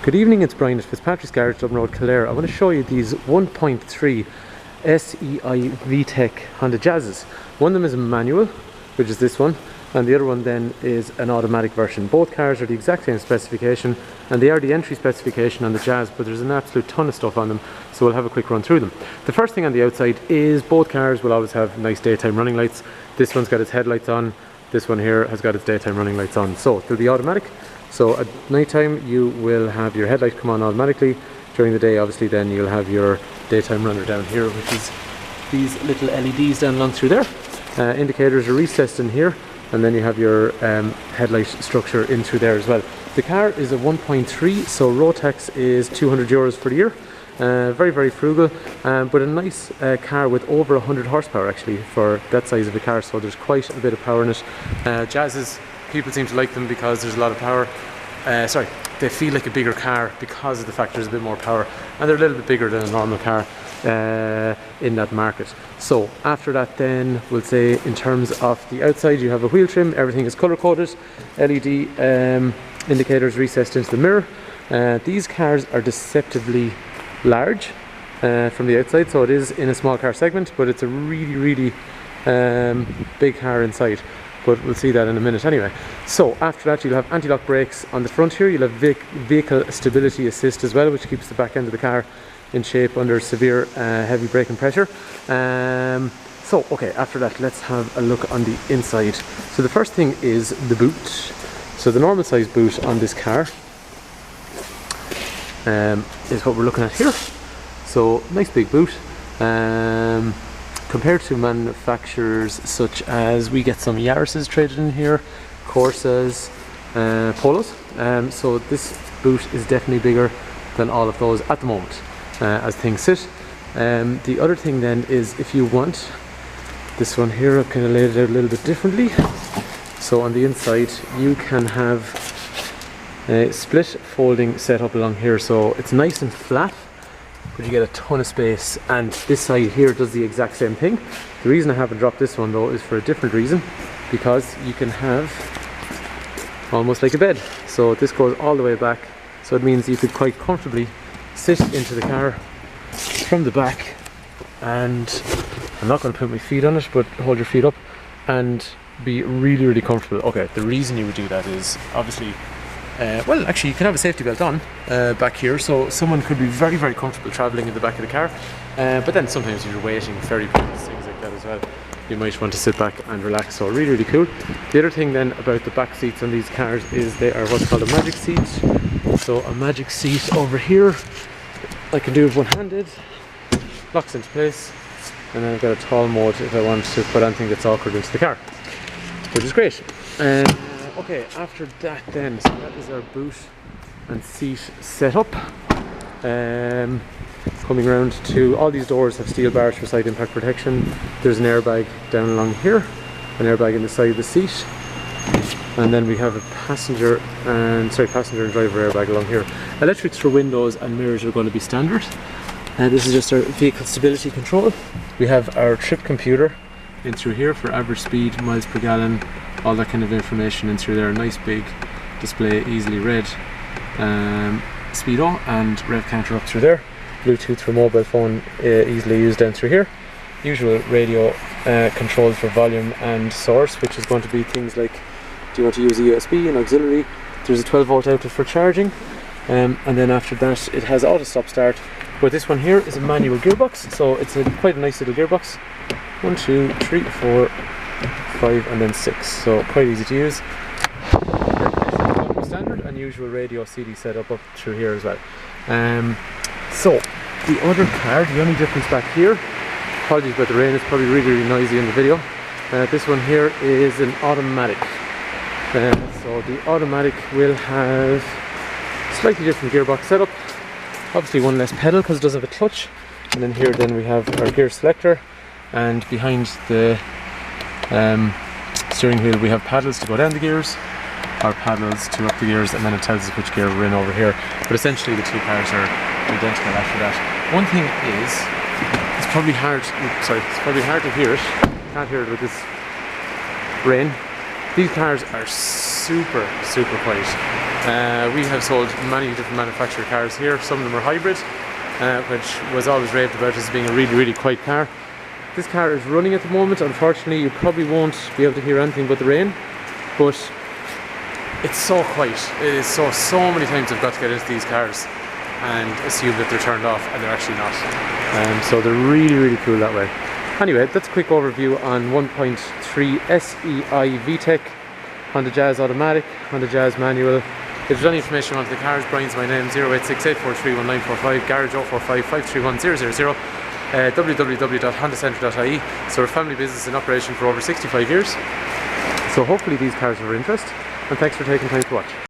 Good evening, it's Brian at Fitzpatrick's Garage, Dublin Road, Kildare. I want to show you these 1.3 SEi-VTEC Honda Jazzes. One of them is a manual, which is this one, and the other one then is an automatic version. Both cars are the exact same specification, and they are the entry specification on the Jazz, but there's an absolute ton of stuff on them, so we'll have a quick run through them. The first thing on the outside is both cars will always have nice daytime running lights. This one's got its headlights on, this one here has got its daytime running lights on. So they'll be automatic. So at night time you will have your headlight come on automatically. During the day obviously then you'll have your daytime runner down here, which is these little LEDs down along through there. Indicators are recessed in here, and then you have your headlight structure in through there as well. The car is a 1.3, so road tax is €200 for the year. Very, very frugal, but a nice car with over 100 horsepower actually for that size of a car, so there's quite a bit of power in it. Jazzes, people seem to like them because there's a lot of power. They feel like a bigger car because of the fact there's a bit more power, and they're a little bit bigger than a normal car in that market. So after that then, we'll say in terms of the outside, you have a wheel trim, everything is colour coded, LED indicators recessed into the mirror. These cars are deceptively large from the outside, so it is in a small car segment, but it's a really big car inside, but we'll see that in a minute anyway. So after that you'll have anti-lock brakes on the front here. You'll have vehicle stability assist as well, which keeps the back end of the car in shape under severe heavy braking pressure. Okay, after that let's have a look on the inside. So the first thing is the boot. So the normal size boot on this car is what we're looking at here. So nice big boot. Compared to manufacturers such as, we get some Yaris's traded in here, Corsas, Polos. So this boot is definitely bigger than all of those at the moment as things sit. The other thing then is, if you want, this one here, I've kind of laid it out a little bit differently. So on the inside you can have a split folding setup along here, so it's nice and flat, but you get a ton of space, and this side here does the exact same thing. The reason I haven't dropped this one though is for a different reason, because you can have almost like a bed. So this goes all the way back, so it means you could quite comfortably sit into the car from the back, and I'm not going to put my feet on it, but hold your feet up and be really comfortable. Okay, the reason you would do that is obviously well, actually you can have a safety belt on back here, so someone could be very comfortable travelling in the back of the car, but then sometimes you're waiting, ferry points, things like that as well, you might want to sit back and relax. So really cool. The other thing then about the back seats on these cars is they are what's called a magic seat. So a magic seat over here, I can do it one-handed, locks into place, and then I've got a tall mode if I want to put anything that's awkward into the car, which is great. Okay, after that then, so that is our boot and seat setup. Coming around to, all these doors have steel bars for side impact protection. There's an airbag down along here, an airbag in the side of the seat, and then we have a passenger and driver airbag along here. Electrics for windows and mirrors are going to be standard. This is just our vehicle stability control. We have our trip computer in through here for average speed, miles per gallon, all that kind of information in through there. Nice big display, easily read. Speedo and rev counter up through there. Bluetooth for mobile phone, easily used down through here. Usual radio control for volume and source, which is going to be things like, do you want to use a USB and auxiliary? There's a 12-volt outlet for charging, and then after that it has auto stop start. But this one here is a manual gearbox, so it's quite a nice little gearbox. 1, 2, 3, 4, 5 and then 6, so quite easy to use. Standard and usual radio CD setup up through here as well. So the other car, the only difference back here, apologies about the rain, it's probably really noisy in the video. This one here is an automatic. So the automatic will have slightly different gearbox setup. Obviously one less pedal because it does have a clutch, and then here then we have our gear selector, and behind the steering wheel we have paddles to go down the gears, or paddles to up the gears, and then it tells us which gear we're in over here. But essentially the two cars are identical after that. One thing is, it's probably hard to hear it, can't hear it with this rain. These cars are super quiet. We have sold many different manufacturer cars here. Some of them are hybrid, which was always raved about as being a really, really quiet car. This car is running at the moment. Unfortunately, you probably won't be able to hear anything but the rain, but it's so quiet. It is so many times I've got to get into these cars and assume that they're turned off, and they're actually not. So they're really, really cool that way. Anyway, that's a quick overview on 1.3 SEi-VTEC, Honda Jazz Automatic, Honda Jazz Manual. If there's any information on the cars, Brian's my name, 0868431945, garage 045 531 000, www.hondacentre.ie. So we're a family business in operation for over 65 years. So hopefully these cars are of interest, and thanks for taking time to watch.